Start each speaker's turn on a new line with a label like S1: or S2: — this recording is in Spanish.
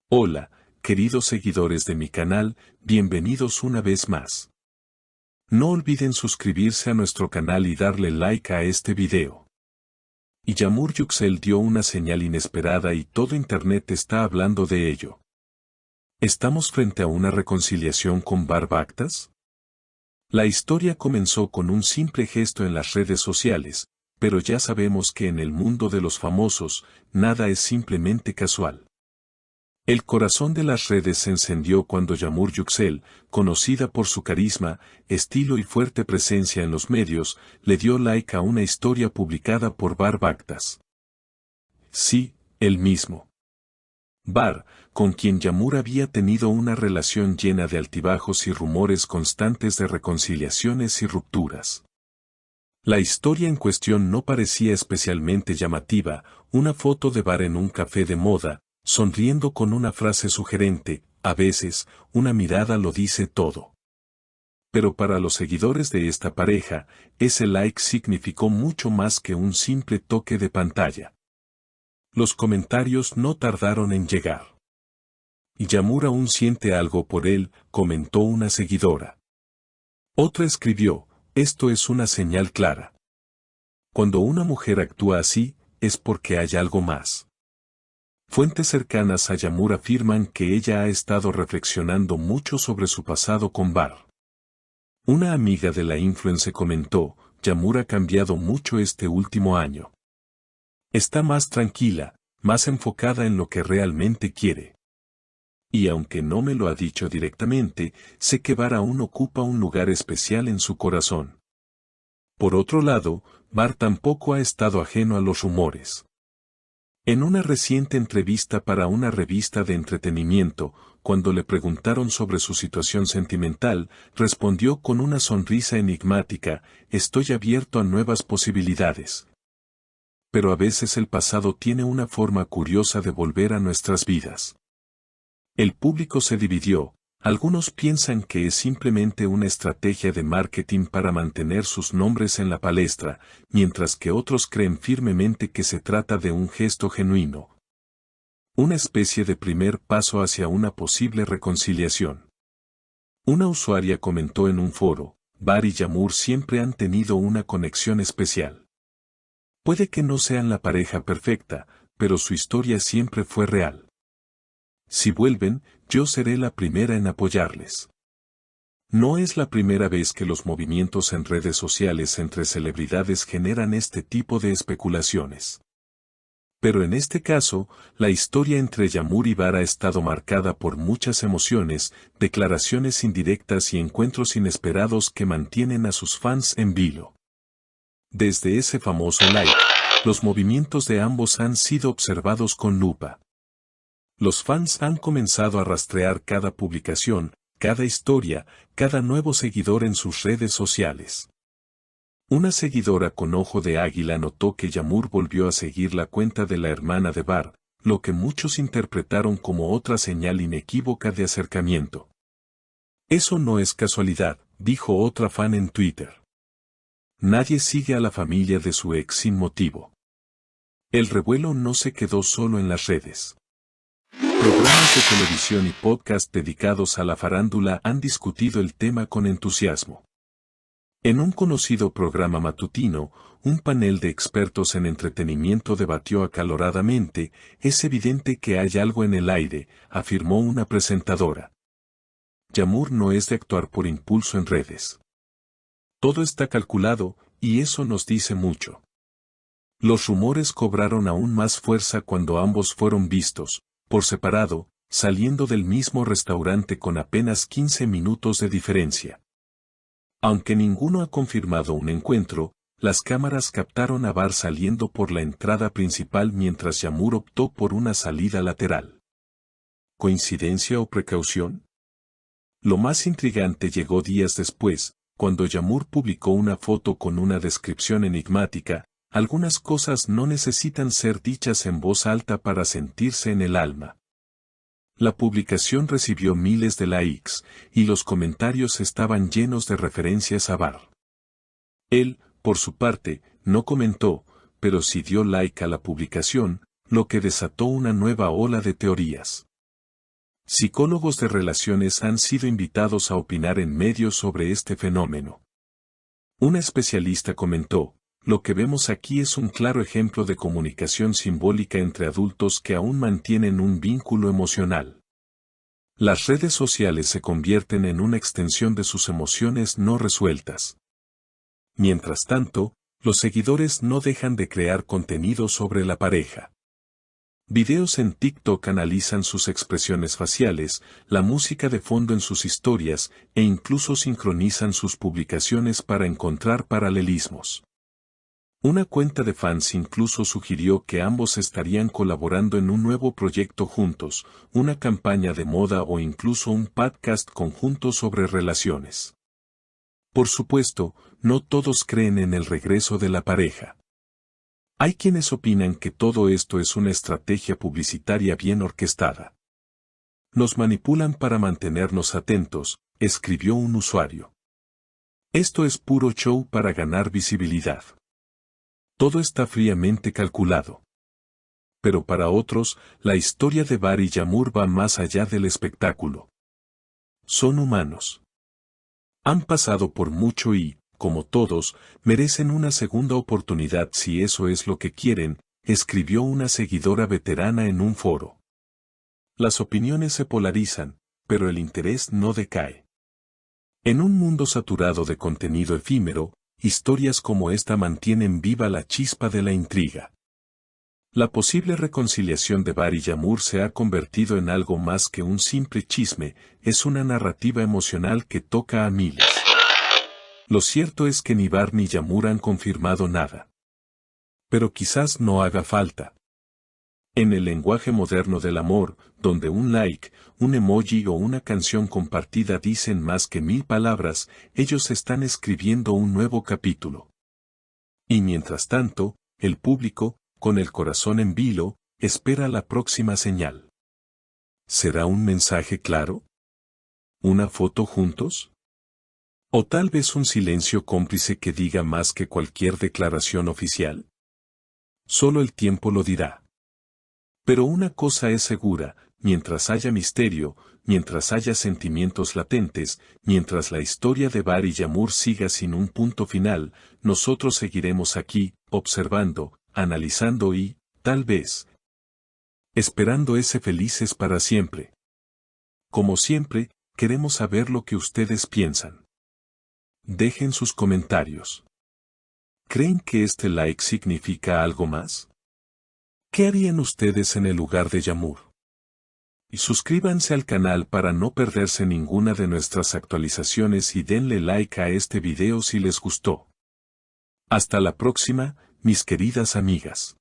S1: Hola, queridos seguidores de mi canal, bienvenidos una vez más. No olviden suscribirse a nuestro canal y darle like a este video. Yamur Yüksel dio una señal inesperada y todo internet está hablando de ello. ¿Estamos frente a una reconciliación con Bar Baktas? La historia comenzó con un simple gesto en las redes sociales, pero ya sabemos que en el mundo de los famosos, nada es simplemente casual. El corazón de las redes se encendió cuando Yamur Yüksel, conocida por su carisma, estilo y fuerte presencia en los medios, le dio like a una historia publicada por Bar Baktas. Sí, él mismo. Bar, con quien Yamur había tenido una relación llena de altibajos y rumores constantes de reconciliaciones y rupturas. La historia en cuestión no parecía especialmente llamativa, una foto de Bar en un café de moda, sonriendo con una frase sugerente, a veces, una mirada lo dice todo. Pero para los seguidores de esta pareja, ese like significó mucho más que un simple toque de pantalla. Los comentarios no tardaron en llegar. Yamur aún siente algo por él, comentó una seguidora. Otra escribió, esto es una señal clara. Cuando una mujer actúa así, es porque hay algo más. Fuentes cercanas a Yamur afirman que ella ha estado reflexionando mucho sobre su pasado con Bar. Una amiga de la influencer comentó, Yamur ha cambiado mucho este último año. Está más tranquila, más enfocada en lo que realmente quiere. Y aunque no me lo ha dicho directamente, sé que Bar aún ocupa un lugar especial en su corazón. Por otro lado, Bar tampoco ha estado ajeno a los rumores. En una reciente entrevista para una revista de entretenimiento, cuando le preguntaron sobre su situación sentimental, respondió con una sonrisa enigmática, estoy abierto a nuevas posibilidades. Pero a veces el pasado tiene una forma curiosa de volver a nuestras vidas. El público se dividió, algunos piensan que es simplemente una estrategia de marketing para mantener sus nombres en la palestra, mientras que otros creen firmemente que se trata de un gesto genuino. Una especie de primer paso hacia una posible reconciliación. Una usuaria comentó en un foro, Bar y Yamur siempre han tenido una conexión especial. Puede que no sean la pareja perfecta, pero su historia siempre fue real. Si vuelven, yo seré la primera en apoyarles. No es la primera vez que los movimientos en redes sociales entre celebridades generan este tipo de especulaciones. Pero en este caso, la historia entre Yamur y Bar ha estado marcada por muchas emociones, declaraciones indirectas y encuentros inesperados que mantienen a sus fans en vilo. Desde ese famoso like, los movimientos de ambos han sido observados con lupa. Los fans han comenzado a rastrear cada publicación, cada historia, cada nuevo seguidor en sus redes sociales. Una seguidora con ojo de águila notó que Yamur volvió a seguir la cuenta de la hermana de Bar, lo que muchos interpretaron como otra señal inequívoca de acercamiento. Eso no es casualidad, dijo otra fan en Twitter. Nadie sigue a la familia de su ex sin motivo. El revuelo no se quedó solo en las redes. Programas de televisión y podcast dedicados a la farándula han discutido el tema con entusiasmo. En un conocido programa matutino, un panel de expertos en entretenimiento debatió acaloradamente, es evidente que hay algo en el aire, afirmó una presentadora. Yamur no es de actuar por impulso en redes. Todo está calculado, y eso nos dice mucho. Los rumores cobraron aún más fuerza cuando ambos fueron vistos, por separado, saliendo del mismo restaurante con apenas 15 minutos de diferencia. Aunque ninguno ha confirmado un encuentro, las cámaras captaron a Bar saliendo por la entrada principal mientras Yamur optó por una salida lateral. ¿Coincidencia o precaución? Lo más intrigante llegó días después, cuando Yamur publicó una foto con una descripción enigmática, algunas cosas no necesitan ser dichas en voz alta para sentirse en el alma. La publicación recibió miles de likes, y los comentarios estaban llenos de referencias a Bar. Él, por su parte, no comentó, pero sí dio like a la publicación, lo que desató una nueva ola de teorías. Psicólogos de relaciones han sido invitados a opinar en medios sobre este fenómeno. Una especialista comentó: lo que vemos aquí es un claro ejemplo de comunicación simbólica entre adultos que aún mantienen un vínculo emocional. Las redes sociales se convierten en una extensión de sus emociones no resueltas. Mientras tanto, los seguidores no dejan de crear contenido sobre la pareja. Videos en TikTok analizan sus expresiones faciales, la música de fondo en sus historias, e incluso sincronizan sus publicaciones para encontrar paralelismos. Una cuenta de fans incluso sugirió que ambos estarían colaborando en un nuevo proyecto juntos, una campaña de moda o incluso un podcast conjunto sobre relaciones. Por supuesto, no todos creen en el regreso de la pareja. Hay quienes opinan que todo esto es una estrategia publicitaria bien orquestada. Nos manipulan para mantenernos atentos, escribió un usuario. Esto es puro show para ganar visibilidad. Todo está fríamente calculado. Pero para otros, la historia de Bar y Yağmur va más allá del espectáculo. Son humanos. Han pasado por mucho y, como todos, merecen una segunda oportunidad si eso es lo que quieren, escribió una seguidora veterana en un foro. Las opiniones se polarizan, pero el interés no decae. En un mundo saturado de contenido efímero, historias como esta mantienen viva la chispa de la intriga. La posible reconciliación de Bar y Yağmur se ha convertido en algo más que un simple chisme, es una narrativa emocional que toca a miles. Lo cierto es que ni Bar ni Yağmur han confirmado nada. Pero quizás no haga falta. En el lenguaje moderno del amor, donde un like, un emoji o una canción compartida dicen más que 1000 palabras, ellos están escribiendo un nuevo capítulo. Y mientras tanto, el público, con el corazón en vilo, espera la próxima señal. ¿Será un mensaje claro? ¿Una foto juntos? ¿O tal vez un silencio cómplice que diga más que cualquier declaración oficial? Solo el tiempo lo dirá. Pero una cosa es segura: mientras haya misterio, mientras haya sentimientos latentes, mientras la historia de Bar y Yağmur siga sin un punto final, nosotros seguiremos aquí, observando, analizando y, tal vez, esperando ese felices para siempre. Como siempre, queremos saber lo que ustedes piensan. Dejen sus comentarios. ¿Creen que este like significa algo más? ¿Qué harían ustedes en el lugar de Yağmur? Y suscríbanse al canal para no perderse ninguna de nuestras actualizaciones y denle like a este video si les gustó. Hasta la próxima, mis queridas amigas.